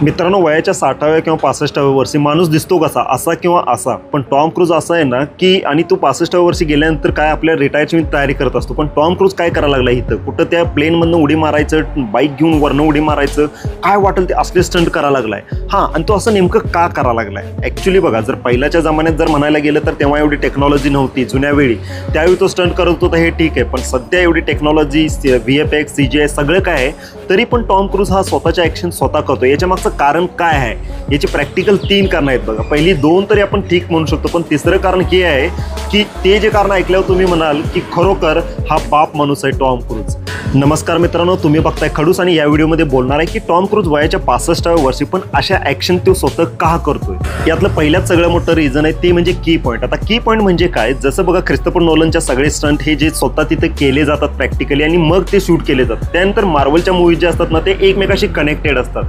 मित्रांनो, वयाच्या 60व्या किंवा 65व्या वर्षी माणूस दिसतो कसा, असा किंवा असा, पण टॉम क्रूज असा आहे ना की आणि तो 65व्या वर्षी गेल्यानंतर काय आपल्या रिटायरची तयारी करत असतो, पण टॉम क्रूज काय करायला लागला इथं, कुठं त्या प्लेनमधनं उडी मारायचं, बाईक घेऊन वरनं उडी मारायचं, काय वाटेल ते असले स्टंट करायला लागलाय. हां, आणि तो असं नेमकं का करायला लागलाय? ॲक्च्युली बघा, जर पहिल्याच्या जमान्यात जर म्हणायला गेलं तर तेव्हा एवढी टेक्नॉलॉजी नव्हती जुन्या वेळी, त्यावेळी तो स्टंट करत होता हे ठीक आहे, पण सध्या एवढी टेक्नॉलॉजी, VFX, CGI सगळं काय आहे, तरी पण टॉम क्रूज हा स्वतःच्या ॲक्शन स्वतः करतो. याच्या मागचं कारण काय आहे? याचे प्रॅक्टिकल 3 कारणं आहेत बघा. पहिली 2 तरी आपण ठीक म्हणू शकतो, पण तिसरं कारण हे आहे की ते जे कारण ऐकल्यावर तुम्ही म्हणाल की खरोखर हा बाप माणूस आहे टॉम क्रूज. नमस्कार मित्रांनो, तुम्ही बघताय खडूस आणि या व्हिडिओमध्ये बोलणार आहे की टॉम क्रूज वयाच्या 65व्या वर्षी पण अशा ॲक्शन तो स्वतः का करतोय. यातलं पहिल्याच सगळं मोठं रिझन आहे ते म्हणजे की पॉईंट. आता की पॉईंट म्हणजे काय? जसं बघा, ख्रिस्तोफर नोलनच्या सगळे स्टंट हे जे स्वतः तिथे केले जातात प्रॅक्टिकली आणि मग ते शूट केले जातात, त्यानंतर मार्वलच्या मूवीज जे असतात ना ते एकमेकाशी कनेक्टेड असतात.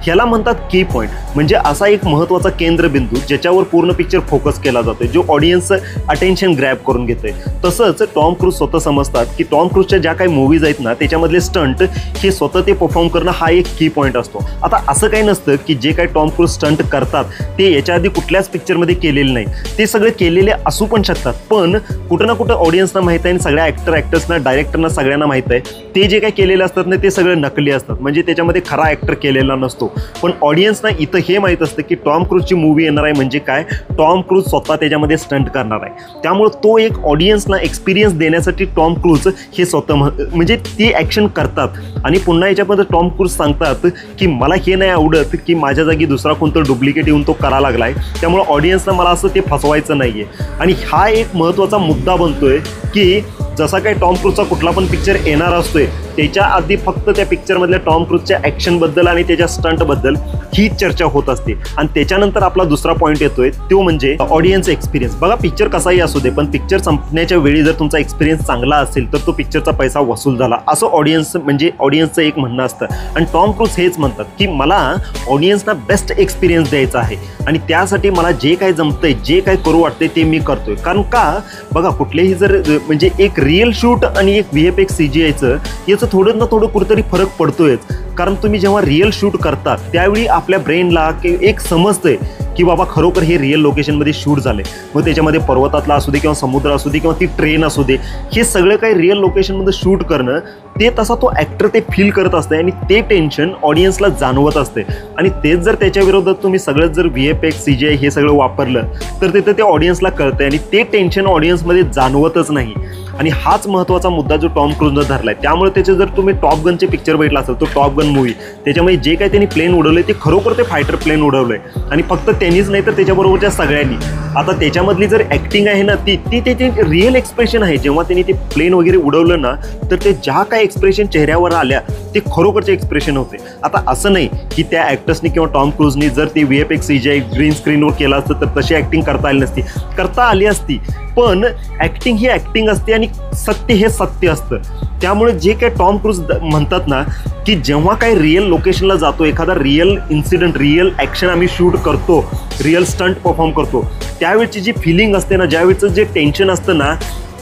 ह्याला म्हणतात की पॉईंट, म्हणजे असा एक महत्त्वाचा केंद्रबिंदू ज्याच्यावर पूर्ण पिक्चर फोकस केला जातोय, जो ऑडियन्सचं अटेन्शन ग्रॅब करून घेतोय. तसंच टॉम क्रूज स्वतः समजतात की टॉम क्रूजच्या ज्या काही मूवीज आहेत ना त्याच्यामधले स्टंट हे स्वतः ते परफॉर्म करणं हा एक की पॉईंट असतो. आता असं काही नसतं की जे काही टॉम क्रूज स्टंट करतात ते याच्या आधी कुठल्याच पिक्चरमध्ये केलेले नाही, ते सगळे केलेले असू पण शकतात, पण कुठं ना कुठं ऑडियन्सना माहीत आहे आणि सगळ्या ॲक्टर्सना, डायरेक्टरना सगळ्यांना माहीत आहे ते जे काही केलेले असतात ना ते सगळे नकली असतात, म्हणजे त्याच्यामध्ये खरा ॲक्टर केलेला नसतो. पण ऑडियन्सना इथं हे माहीत असतं की टॉम क्रूजची मूवी येणार आहे म्हणजे काय, टॉम क्रूज स्वतः त्याच्यामध्ये स्टंट करणार आहे. त्यामुळं तो एक ऑडियन्सला एक्सपिरियन्स देण्यासाठी टॉम क्रूज हे स्वतः म्हणजे ती ॲक्शन करतात. आणि पुन्हा याच्यामध्ये टॉम क्रूज सांगतात की मला हे नाही आवडत की माझ्या जागी दुसरा कोणतं डुप्लिकेट येऊन तो करायला लागला आहे, त्यामुळं ऑडियन्सला मला असं ते फसवायचं नाही आहे. आणि हा एक महत्त्वाचा मुद्दा बनतोय की जसा काही टॉम क्रूजचा कुठला पण पिक्चर येणार असतोय त्याच्या आधी फक्त त्या पिक्चरमधल्या टॉम क्रूजच्या ॲक्शनबद्दल आणि त्याच्या स्टंटबद्दल ही चर्चा होत असते. आणि त्याच्यानंतर आपला दुसरा पॉईंट येतोय तो म्हणजे ऑडियन्स एक्सपिरियन्स. बघा, पिक्चर कसाही असू दे, पण पिक्चर संपण्याच्या वेळी जर तुमचा एक्सपिरियन्स चांगला असेल तर तो पिक्चरचा पैसा वसूल झाला, असं ऑडियन्सचं एक म्हणणं असतं. आणि टॉम क्रूज हेच म्हणतात की मला ऑडियन्सना बेस्ट एक्सपिरियन्स द्यायचा आहे आणि त्यासाठी मला जे काही जमतंय, जे काही करू वाटतंय ते मी करतोय. कारण का बघा, कुठलेही जर म्हणजे एक रिअल शूट आणि एक VFX CGIचं याचं थोडं ना थोडं कुठेतरी फरक पडतोयच. कारण तुम्ही जेव्हा रिअल शूट करता त्यावेळी आपल्या ब्रेनला एक समजतंय की बाबा खरोखर हे रिअल लोकेशनमध्ये शूट झाले, मग त्याच्यामध्ये पर्वतातला असू दे किंवा समुद्र असू दे किंवा ती ट्रेन असू दे, हे सगळं काही रिअल लोकेशनमध्ये शूट करणं ते तसा तो ॲक्टर ते फील करत असते आणि ते टेन्शन ऑडियन्सला जाणवत असते. आणि तेच जर त्याच्या विरोधात तुम्ही सगळं जर VFX CGI हे सगळं वापरलं तर तिथं ते ऑडियन्सला कळतंय आणि ते टेन्शन ऑडियन्समध्ये जाणवतच नाही. आणि हाच महत्त्वाचा मुद्दा जो टॉम क्रूजनं धरला आहे. त्यामुळे त्याचे जर तुम्ही टॉप गनचे पिक्चर बघितला असेल, तो टॉप गन मूवी, त्याच्यामध्ये जे काही त्यांनी प्लेन उडवलं ते खरोखर ते फायटर प्लेन उडवलं आहे आणि फक्त त्यांनीच नाही तर त्याच्याबरोबरच्या सगळ्यांनी. आता त्याच्यामधली जर ॲक्टिंग आहे ना ती त्याचे रिअल एक्सप्रेशन आहे. जेव्हा त्यांनी ते प्लेन वगैरे उडवलं ना तर ते ज्या काय एक्सप्रेशन चेहऱ्यावर आल्या ते खरोखरचे एक्सप्रेशन होते. आता असं नाही की त्या ॲक्टर्सनी किंवा टॉम क्रूजनी जर ते VFX CGI ग्रीन स्क्रीनवर केलं असतं तर तशी ॲक्टिंग करता आली नसती, करता आली असती, पण ॲक्टिंग ही ॲक्टिंग असते आणि सत्य हे सत्य असतं. त्यामुळे जे काय टॉम क्रूज म्हणतात ना की जेव्हा काही रिअल लोकेशनला जातो, एखादा रिअल इन्सिडेंट, रिअल ॲक्शन आम्ही शूट करतो, रिअल स्टंट परफॉर्म करतो, त्यावेळची जी फिलिंग असते ना, ज्यावेळचं जे टेन्शन असतं ना,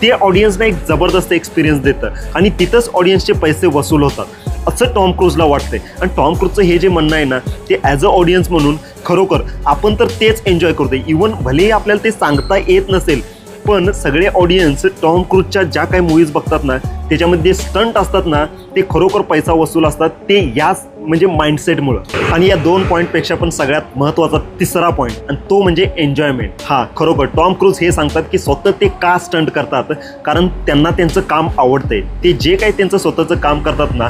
ते ऑडियन्सना एक जबरदस्त एक्सपिरियन्स देतं आणि तिथंच ऑडियन्सचे पैसे वसूल होतात असं टॉम क्रूजला वाटतंय. आणि टॉम क्रूजचं हे जे म्हणणं आहे ना ते ॲज अ ऑडियन्स म्हणून खरोखर आपण तर तेच एन्जॉय करतोय. इवन भलेही आपल्याला ते सांगता येत नसेल, पण सगळे ऑडियन्स टॉम क्रूजच्या ज्या काही मूवीज बघतात ना त्याच्यामध्ये स्टंट असतात ना ते खरोखर पैसा वसूल असतात, ते याच म्हणजे माइंडसेटमुळं. आणि या 2 पॉईंटपेक्षा पण सगळ्यात महत्त्वाचा तिसरा पॉईंट आणि तो म्हणजे एन्जॉयमेंट. हां, खरोखर टॉम क्रूज हे सांगतात की स्वतः ते का स्टंट करतात, कारण त्यांना त्यांचं काम आवडतंय. ते जे काही त्यांचं स्वतःचं काम करतात ना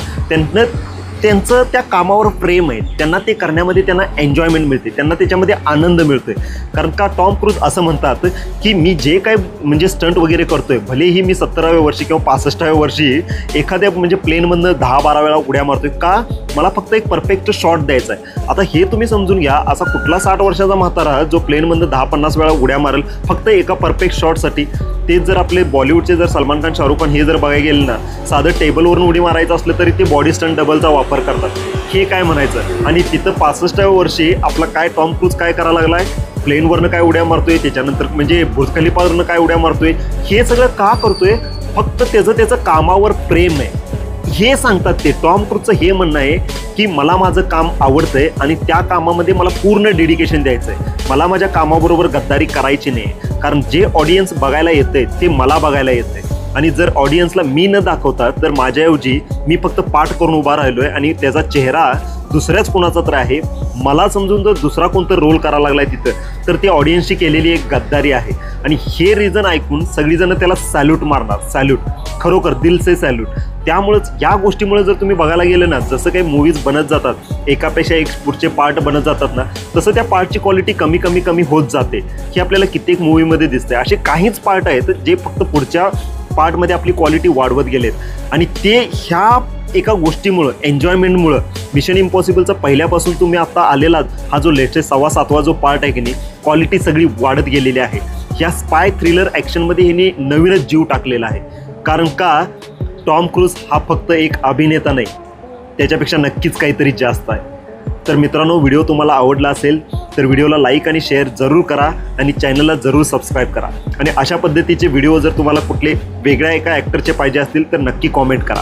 त्यांचं त्या कामावर प्रेम आहे, त्यांना ते करण्यामध्ये त्यांना एन्जॉयमेंट मिळते, त्यांना त्याच्यामध्ये आनंद मिळतोय. कारण का टॉम क्रूज असं म्हणतात की मी जे काय म्हणजे स्टंट वगैरे करतोय, भलेही मी 70व्या वर्षी किंवा 65व्या वर्षी एखाद्या म्हणजे प्लेनमधनं 10-12 वेळा उड्या मारतोय, का मला फक्त एक परफेक्ट शॉट द्यायचा आहे. आता हे तुम्ही समजून घ्या, असा कुठला 60 वर्षाचा म्हातारा जो प्लेनमधनं 10-50 वेळा उड्या मारेल फक्त एका परफेक्ट शॉटसाठी. तेच जर आपले बॉलिवूडचे जर सलमान खान, शाहरुख खान हे जर बघायला गेले ना, साधं टेबलवरून उडी मारायचं असलं तरी ते बॉडी स्टंट डबलचा वापर करतात. हे काय म्हणायचं? आणि तिथं 65व्या वर्षी आपला काय टॉम क्रूज काय करायला लागलाय, प्लेनवरनं काय उड्या मारतोय, त्याच्यानंतर म्हणजे बुर्ज खलिफावरनं काय उड्या मारतोय, हे सगळं का करतोय? फक्त त्याचं कामावर प्रेम आहे. हे सांगतात ते टॉम क्रूजचं हे म्हणणं आहे की मला माझं काम आवडतंय आणि त्या कामामध्ये मला पूर्ण डेडिकेशन द्यायचं आहे, मला माझ्या कामाबरोबर गद्दारी करायची नाही, कारण जे ऑडियन्स बघायला येतंय ते मला बघायला येतंय आणि जर ऑडियन्सला मी न दाखवता तर माझ्याऐवजी मी फक्त पाठ करून उभा राहिलोय आणि त्याचा चेहरा दुसऱ्याच कोणाचा तर आहे, मला समजून जर दुसरा कोणता रोल करायला लागलाय तिथं तर ती ऑडियन्सची केलेली एक गद्दारी आहे. आणि हे रिझन ऐकून सगळीजण त्याला सॅल्यूट मारणार, सॅल्यूट, खरोखर दिल से सॅल्यूट. त्यामुळेच या गोष्टीमुळे जर तुम्ही बघायला गेलं ना, जसं काही मूवीज बनत जातात एकापेक्षा एक पुढचे पार्ट बनत जातात ना, तसं त्या पार्टची क्वालिटी कमी कमी कमी होत जाते. हे आपल्याला कित्येक मूवीमध्ये दिसतंय. असे काहीच पार्ट आहेत जे फक्त पुढच्या पार्टमध्ये आपली क्वालिटी वाढवत गेलेत आणि ते ह्या एका गोष्टीमुळं, एन्जॉयमेंटमुळं. मिशन इम्पॉसिबलचा पहिल्यापासून तुम्ही आता आलेला हा जो लेटेस्ट 6वा-7वा जो पार्ट आहे की नाही, क्वालिटी सगळी वाढत गेलेली आहे. ह्या स्पाय थ्रिलर ॲक्शनमध्ये ह्यांनी नवीनच जीव टाकलेला आहे. कारण का टॉम क्रूज हा फक्त एक अभिनेता नाही, त्याच्यापेक्षा नक्कीच काहीतरी जास्त आहे. तर मित्रांनो, व्हिडिओ तुम्हाला आवडला असेल तर व्हिडिओला लाईक आणि शेअर जरूर करा आणि चॅनलला जरूर सबस्क्राईब करा. आणि अशा पद्धतीचे व्हिडिओ जर तुम्हाला कुठले वेगळ्या एका ॲक्टरचे पाहिजे असतील तर नक्की कॉमेंट करा.